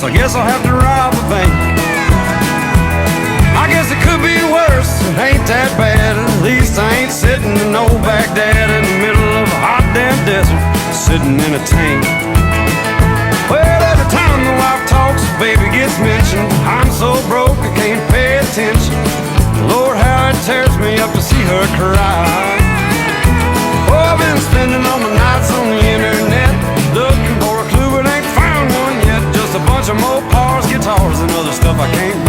I guess I'll have to rob a bank. I guess it could be worse, it ain't that bad. At least I ain't sitting in no Baghdad in the middle of a hot damn desert, sitting in a tank. Well, every time the wife talks, baby gets mentioned. I'm so broke I can't pay attention. Lord, how it tears me up to see her cry. Oh, I've been spending all my nights on the internet, looking for a clue but ain't found one yet. Just a bunch of Mopars, guitars, and other stuff I can't buy.